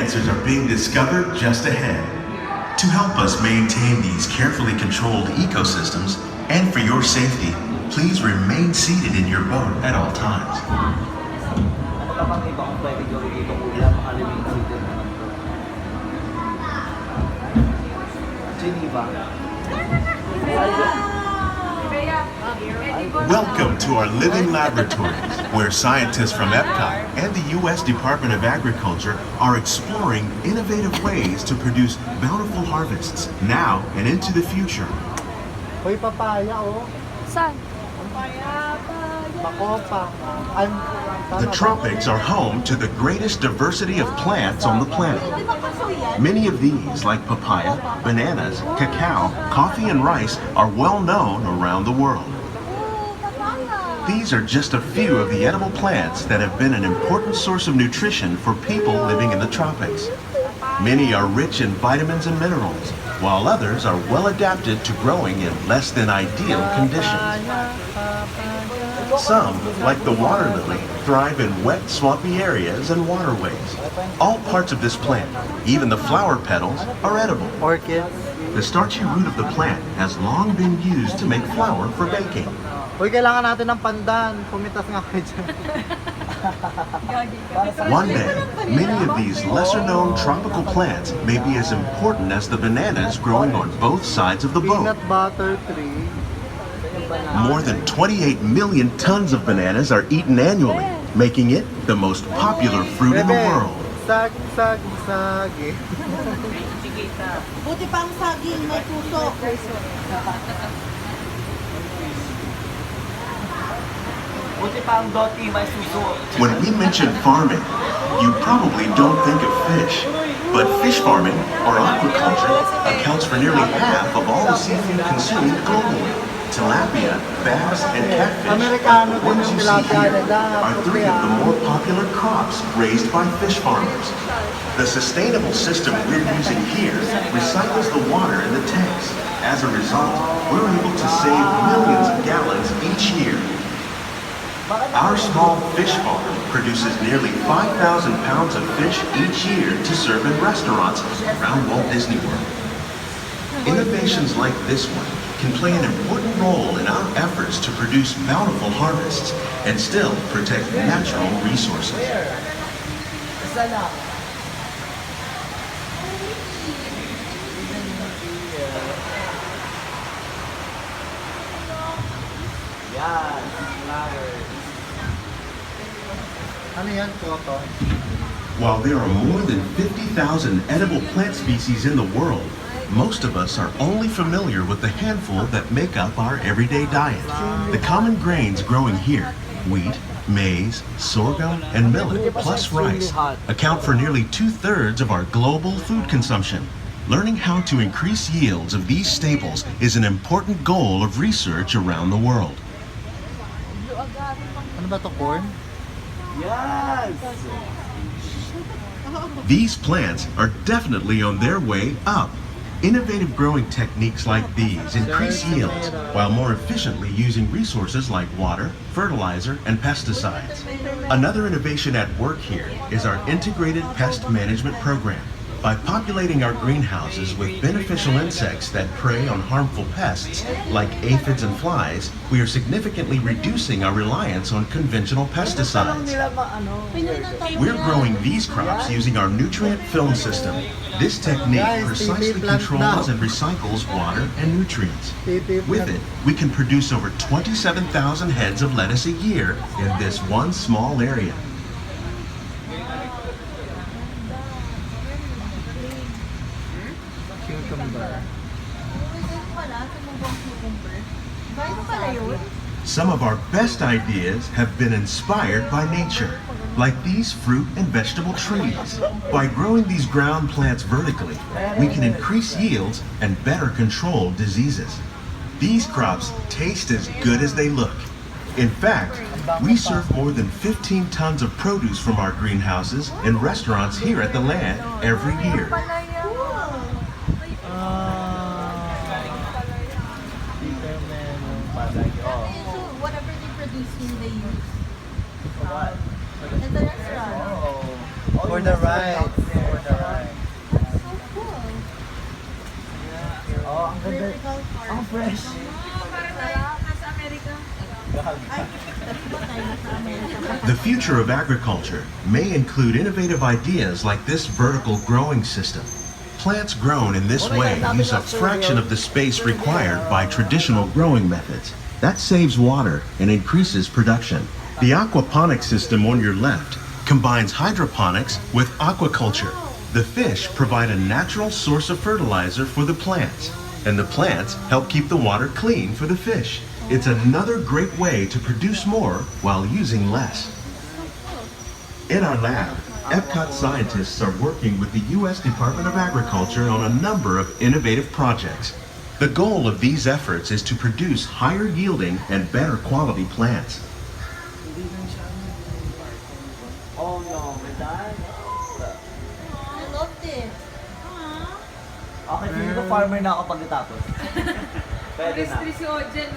answers are being discovered just ahead. To help us maintain these carefully controlled ecosystems, and for your safety, please remain seated in your boat at all times. Welcome to our living laboratories, where scientists from EPCOT and the U.S. Department of Agriculture are exploring innovative ways to produce bountiful harvests now and into the future. Hoy, papaya, oh. Saan? Makopa. The tropics are home to the greatest diversity of plants on the planet. Many of these, like papaya, bananas, cacao, coffee, and rice, are well known around the world. These are just a few of the edible plants that have been an important source of nutrition for people living in the tropics. Many are rich in vitamins and minerals, while others are well adapted to growing in less than ideal conditions. Some, like the water lily, thrive in wet, swampy areas and waterways. All parts of this plant, even the flower petals, are edible. Orchid. The starchy root of the plant has long been used to make flour for baking. Hoy, kailangan natin ng pandan. Pumitas nga kayo dyan. One day, many of these lesser-known tropical plants may be as important as the bananas growing on both sides of the boat. Peanut butter tree. More than 28 million tons of bananas are eaten annually, making it the most popular fruit in the world. Sagi. Buti pang saging, may puso. When we mention farming, you probably don't think of fish. But fish farming, or aquaculture, accounts for nearly half of all the seafood consumed globally. Tilapia, bass, and catfish, like the ones you see here, are three of the more popular crops raised by fish farmers. The sustainable system we're using here recycles the water in the tanks. As a result, we're able to save millions of gallons each year. Our small fish farm produces nearly 5,000 pounds of fish each year to serve in restaurants around Walt Disney World. Innovations like this one can play an important role in our efforts to produce bountiful harvests and still protect natural resources. While there are more than 50,000 edible plant species in the world, most of us are only familiar with the handful that make up our everyday diet. The common grains growing here, wheat, maize, sorghum, and millet, plus rice, account for nearly 2/3 of our global food consumption. Learning how to increase yields of these staples is an important goal of research around the world. Ano ba to, corn? Yes! These plants are definitely on their way up. Innovative growing techniques like these increase yields while more efficiently using resources like water, fertilizer, and pesticides. Another innovation at work here is our integrated pest management program. By populating our greenhouses with beneficial insects that prey on harmful pests, like aphids and flies, we are significantly reducing our reliance on conventional pesticides. We're growing these crops using our nutrient film system. This technique precisely controls and recycles water and nutrients. With it, we can produce over 27,000 heads of lettuce a year in this one small area. Some of our best ideas have been inspired by nature, like these fruit and vegetable trees. By growing these ground plants vertically, we can increase yields and better control diseases. These crops taste as good as they look. In fact, we serve more than 15 tons of produce from our greenhouses in restaurants here at the land every year. Whatever they produce, they use. At the restaurant. For the rice. fresh. The future of agriculture may include innovative ideas like this vertical growing system. Plants grown in this way use a fraction of the space required by traditional growing methods. That saves water and increases production. The aquaponics system on your left combines hydroponics with aquaculture. The fish provide a natural source of fertilizer for the plants, and the plants help keep the water clean for the fish. It's another great way to produce more while using less. In our lab, EPCOT scientists are working with the U.S. Department of Agriculture on a number of innovative projects. The goal of these efforts is to produce higher yielding and better quality plants. Oh no, we're done. I loved it. Okay, feeling ko farmer na ako pagkatapos. Pwede na. Si Ojen,